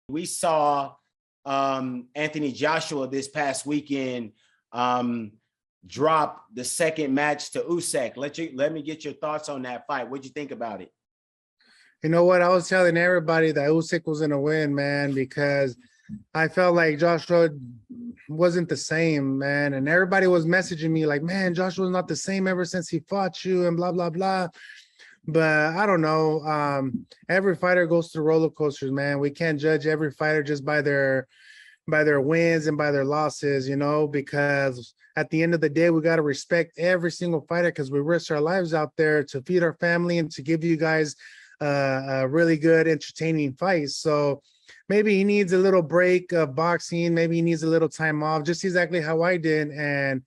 We saw Anthony Joshua this past weekend drop the second match to Usyk. Let me get your thoughts on that fight. What'd you think about it? You know what? I was telling everybody that Usyk was going to win, man, because I felt like Joshua wasn't the same, man. And everybody was messaging me like, man, Joshua's not the same ever since he fought you and blah, blah, blah. But I don't know. Every fighter goes through roller coasters, man. We can't judge every fighter just by their wins and by their losses, because at the end of the day, we got to respect every single fighter because we risk our lives out there to feed our family and to give you guys a really good, entertaining fight. So maybe he needs a little break of boxing. Maybe he needs a little time off, just exactly how I did, and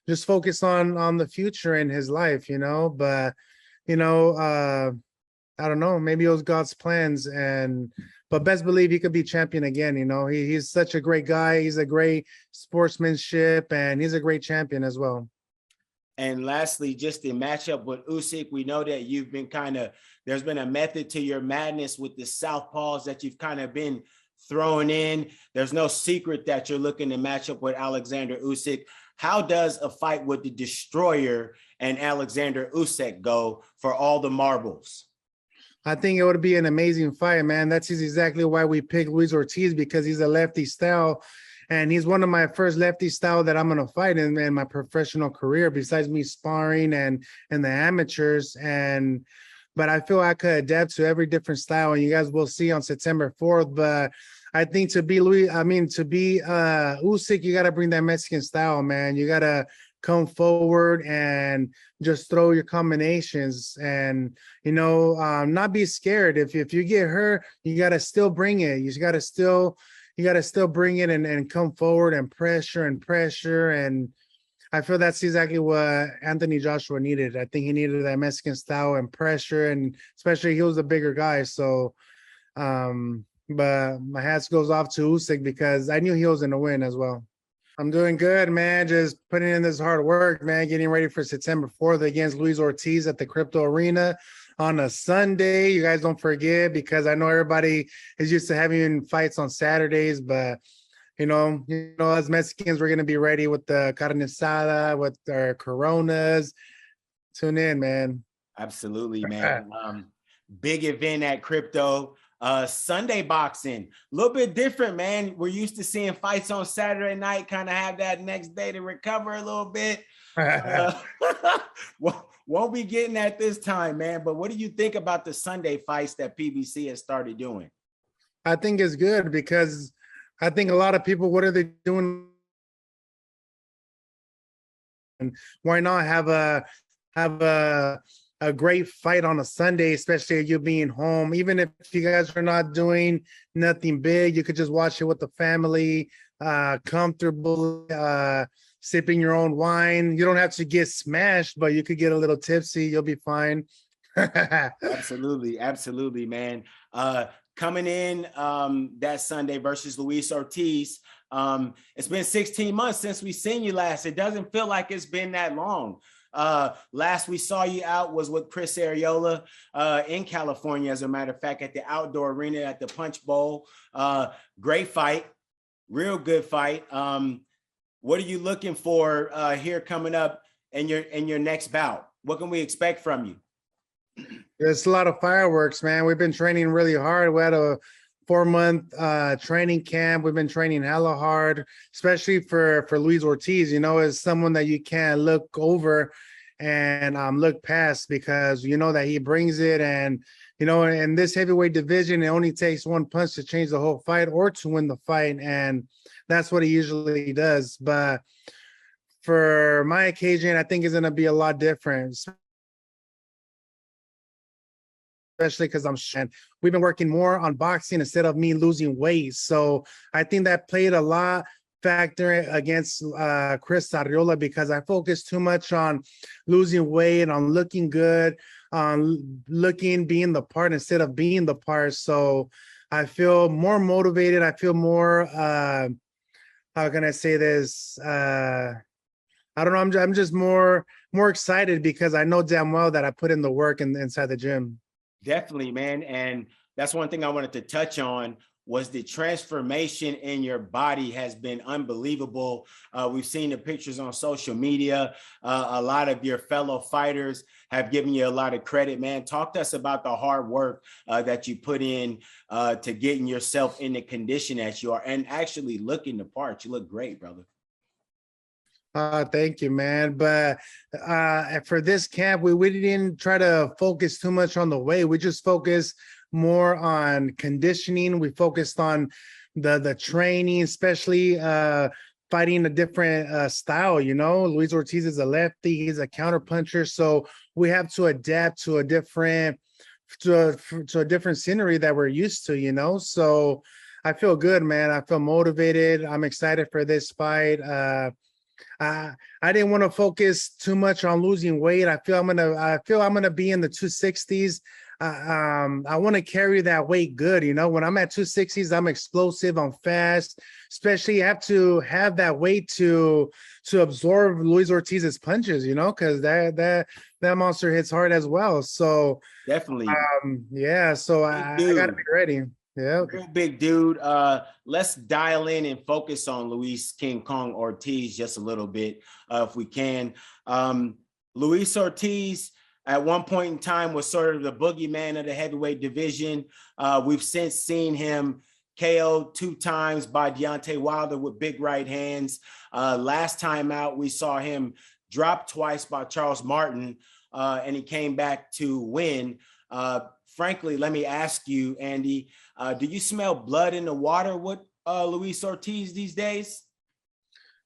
just focus on the future in his life, But, I don't know. Maybe it was God's plans, but best believe he could be champion again. He's such a great guy. He's a great sportsmanship, and he's a great champion as well. And lastly, just the matchup with Usyk, we know that you've been there's been a method to your madness with the southpaws that you've kind of been throwing in. There's no secret that you're looking to match up with Oleksandr Usyk. How does a fight with the Destroyer and Oleksandr Usyk go for all the marbles? I think it would be an amazing fight, man. That's exactly why we picked Luis Ortiz, because he's a lefty style. And he's one of my first lefty style that I'm going to fight in my professional career, besides me sparring and the amateurs. But I feel I could adapt to every different style, and you guys will see on September 4th. But I think to be Usyk, you got to bring that Mexican style, man. You got to come forward and just throw your combinations and, not be scared. If you get hurt, you got to still bring it. You got to still bring it and come forward and pressure. And I feel that's exactly what Anthony Joshua needed. I think he needed that Mexican style and pressure, and especially he was a bigger guy. So, but my hats goes off to Usyk because I knew he was going to win as well. I'm doing good, man. Just putting in this hard work, man, getting ready for September 4th against Luis Ortiz at the Crypto Arena on a Sunday. You guys don't forget, because I know everybody is used to having fights on Saturdays, but as Mexicans, we're going to be ready with the carne asada, with our Coronas. Tune in, man. Absolutely, man. Big event at Crypto. Sunday boxing, a little bit different, man. We're used to seeing fights on Saturday night, kind of have that next day to recover a little bit. Won't be getting that this time, man. But what do you think about the Sunday fights that PBC has started doing? I think it's good, because I think a lot of people, what are they doing? And why not have a great fight on a Sunday, especially you being home? Even if you guys are not doing nothing big, you could just watch it with the family, comfortable, sipping your own wine. You don't have to get smashed, but you could get a little tipsy. You'll be fine. Absolutely, man. Coming in that Sunday versus Luis Ortiz. It's been 16 months since we seen you last. It doesn't feel like it's been that long. Last we saw you out was with Chris Arreola in California, as a matter of fact, at the outdoor arena at the Punch Bowl. Great fight, real good fight. What are you looking for here coming up in your next bout? What can we expect from you? There's a lot of fireworks, man. We've been training really hard. We had a 4-month training camp. We've been training hella hard, especially for Luis Ortiz, as someone that you can't look over and look past, because that he brings it. And in this heavyweight division, it only takes one punch to change the whole fight or to win the fight, and that's what he usually does. But for my occasion, I think it's going to be a lot different, especially because we've been working more on boxing instead of me losing weight. So I think that played a lot factor against Chris Arreola, because I focused too much on losing weight, on looking good, on being the part instead of being the part. So I feel more motivated. I feel more, how can I say this? I don't know. I'm just more excited because I know damn well that I put in the work inside the gym. Definitely, man. And that's one thing I wanted to touch on. was the transformation in your body has been unbelievable. We've seen the pictures on social media. A lot of your fellow fighters have given you a lot of credit, man. Talk to us about the hard work that you put in to getting yourself in the condition that you are and actually looking the part. You look great, brother. Thank you, man. But for this camp, we didn't try to focus too much on the weight. We just focused more on conditioning. We focused on the training, especially fighting a different style. You know, Luis Ortiz is a lefty, he's a counter puncher, so we have to adapt to a different scenery that we're used to, you know. So I feel good, man. I feel motivated. I'm excited for this fight. I didn't want to focus too much on losing weight. I feel I'm gonna be in the 260s. I want to carry that weight good. You know, when I'm at 260s, I'm explosive, I'm fast. Especially, you have to have that weight to absorb Luis Ortiz's punches. You know, because that monster hits hard as well. So definitely, yeah. So I gotta be ready. Yeah, real big dude. Let's dial in and focus on Luis King Kong Ortiz just a little bit, if we can. Luis Ortiz, at one point in time, was sort of the boogeyman of the heavyweight division. We've since seen him KO'd 2 times by Deontay Wilder with big right hands. Last time out, we saw him drop twice by Charles Martin, and he came back to win. Frankly, let me ask you, Andy, do you smell blood in the water with Luis Ortiz these days?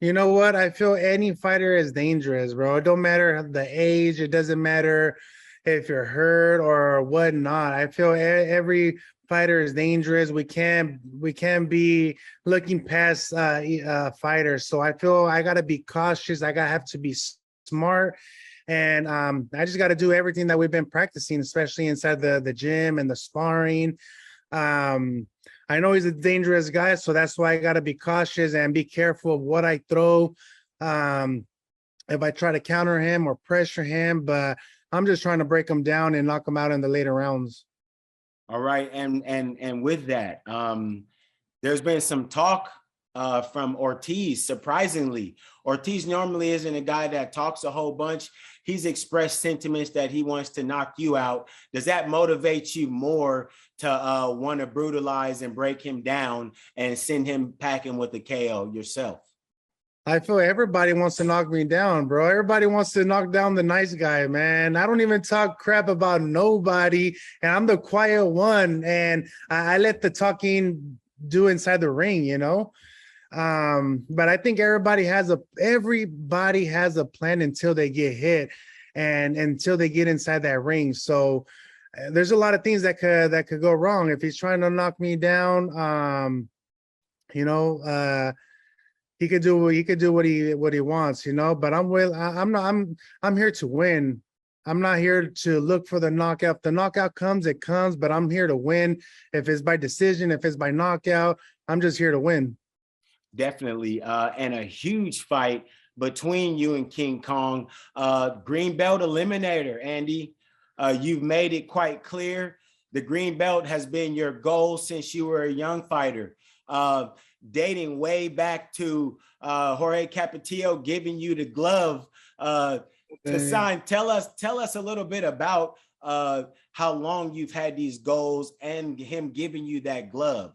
You know what? I feel any fighter is dangerous, bro. It don't matter the age. It doesn't matter if you're hurt or whatnot. I feel every fighter is dangerous. We can't be looking past fighters. So I feel I gotta be cautious. Have to be smart. And I just got to do everything that we've been practicing, especially inside the gym and the sparring. I know he's a dangerous guy, so that's why I got to be cautious and be careful of what I throw. If I try to counter him or pressure him, but I'm just trying to break him down and knock him out in the later rounds. All right, and with that, there's been some talk from Ortiz. Surprisingly, Ortiz normally isn't a guy that talks a whole bunch. He's expressed sentiments that he wants to knock you out. Does that motivate you more to want to brutalize and break him down and send him packing with a KO yourself? I feel everybody wants to knock me down, bro. Everybody wants to knock down the nice guy, man. I don't even talk crap about nobody, and I'm the quiet one, and I let the talking do inside the ring, you know. But I think everybody has a plan until they get hit and until they get inside that ring. So there's a lot of things that could go wrong if he's trying to knock me down. You know, he could do what he wants, you know. But I'm here to win. I'm not here to look for the knockout. If the knockout comes, it comes, but I'm here to win. If it's by decision, if it's by knockout, I'm just here to win. Definitely. And a huge fight between you and King Kong. Green belt eliminator, Andy. You've made it quite clear. The green belt has been your goal since you were a young fighter. Dating way back to Jorge Capetillo giving you the glove to sign. Tell us a little bit about how long you've had these goals and him giving you that glove.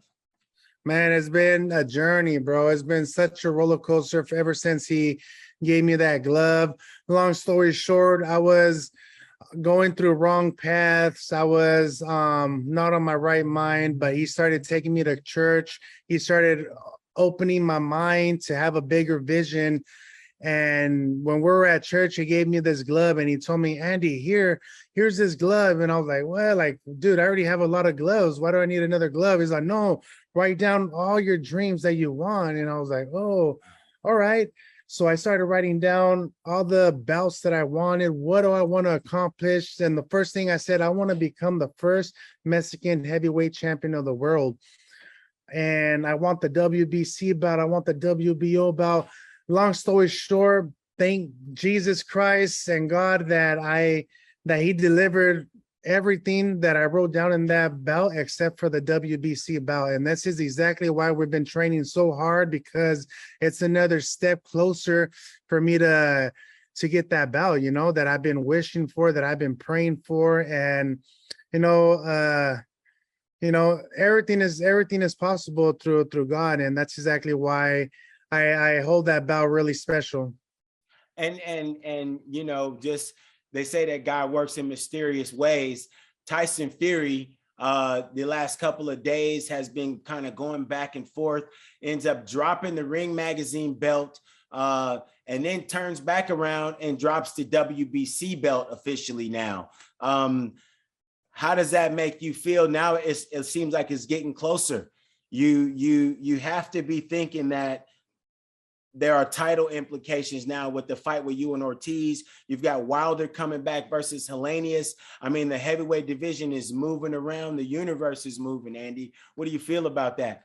Man, it's been a journey, bro. It's been such a roller coaster ever since he gave me that glove. Long story short, I was going through wrong paths. I was not on my right mind, but he started taking me to church. He started opening my mind to have a bigger vision. And when we were at church, he gave me this glove and he told me, Andy, here's this glove. And I was like, well, like, dude, I already have a lot of gloves. Why do I need another glove? He's like, no, write down all your dreams that you want. And I was like, oh, all right. So I started writing down all the bouts that I wanted. What do I want to accomplish? And the first thing I said, I want to become the first Mexican heavyweight champion of the world. And I want the WBC bout. I want the WBO bout. Long story short, thank Jesus Christ and God that he delivered everything that I wrote down in that bout except for the WBC bout. And this is exactly why we've been training so hard, because it's another step closer for me to get that bout, that I've been wishing for, that I've been praying for. And, everything is possible through God. And that's exactly why I hold that bout really special. And just they say that God works in mysterious ways. Tyson Fury, the last couple of days has been kind of going back and forth, ends up dropping the Ring Magazine belt, and then turns back around and drops the WBC belt officially now. How does that make you feel now? It seems like it's getting closer. You have to be thinking that there are title implications now with the fight with you and Ortiz. You've got Wilder coming back versus Helenius. I mean, the heavyweight division is moving around. The universe is moving, Andy. What do you feel about that?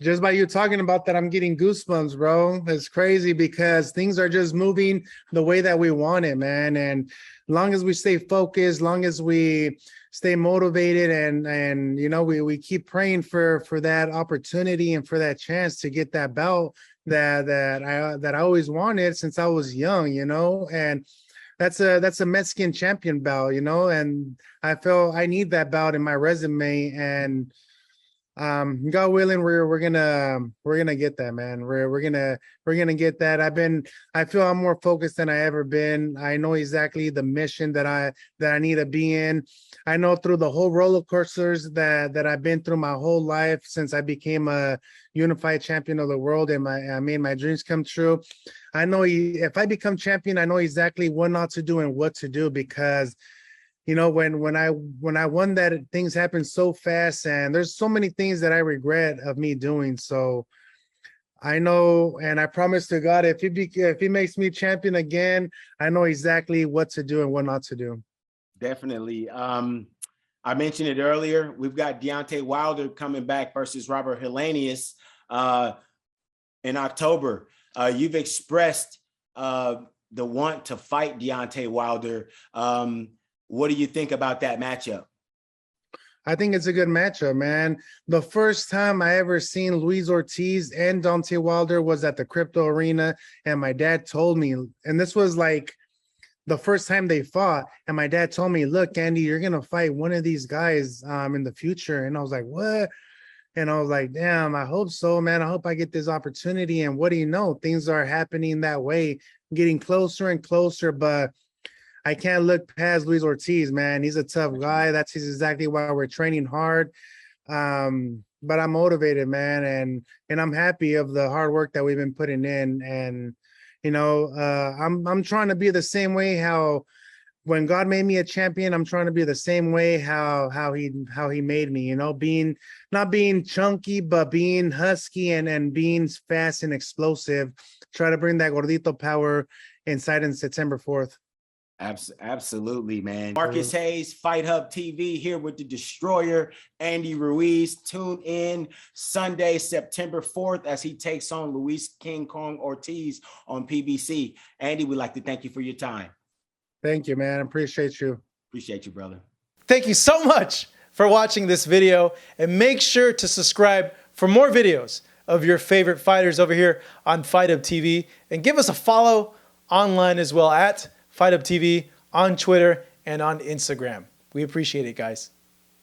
Just by you talking about that, I'm getting goosebumps, bro. It's crazy because things are just moving the way that we want it, man. And long as we stay focused, long as we stay motivated, and we keep praying for that opportunity and for that chance to get that belt that I always wanted since I was young, and that's a Mexican champion belt, and I feel I need that belt in my resume. And God willing, we're gonna get that, man. We're gonna get that. I feel I'm more focused than I ever been. I know exactly the mission that I need to be in. I know through the whole roller coasters that I've been through my whole life since I became a unified champion of the world, and I made my dreams come true. I know if I become champion, I know exactly what not to do and what to do, because when I won that, things happen so fast, and there's so many things that I regret of me doing. So I know, and I promise to God, if he makes me champion again, I know exactly what to do and what not to do. Definitely. I mentioned it earlier. We've got Deontay Wilder coming back versus Robert Helenius in October. You've expressed the want to fight Deontay Wilder. What do you think about that matchup? I think it's a good matchup, man. The first time I ever seen Luis Ortiz and Deontay Wilder was at the Crypto Arena, and my dad told me, and this was like the first time they fought, and my dad told me, look, Andy, you're gonna fight one of these guys in the future. And I was like, what? And I was like, damn, I hope so, man. I hope I get this opportunity. And what do you know? Things are happening that way, getting closer and closer. But I can't look past Luis Ortiz, man. He's a tough guy. That's exactly why we're training hard. But I'm motivated, man, and I'm happy of the hard work that we've been putting in. And I'm trying to be the same way how when God made me a champion, I'm trying to be the same way how he made me, not being chunky, but being husky and being fast and explosive. Try to bring that gordito power inside in September 4th. Absolutely, man. Marcus Hayes, Fight Hub TV, here with the Destroyer, Andy Ruiz. Tune in Sunday, September 4th, as he takes on Luis King Kong Ortiz on PBC. Andy, we'd like to thank you for your time. Thank you, man. Appreciate you. Appreciate you, brother. Thank you so much for watching this video, and make sure to subscribe for more videos of your favorite fighters over here on Fight Hub TV, and give us a follow online as well at Fight Hub TV on Twitter and on Instagram. We appreciate it, guys.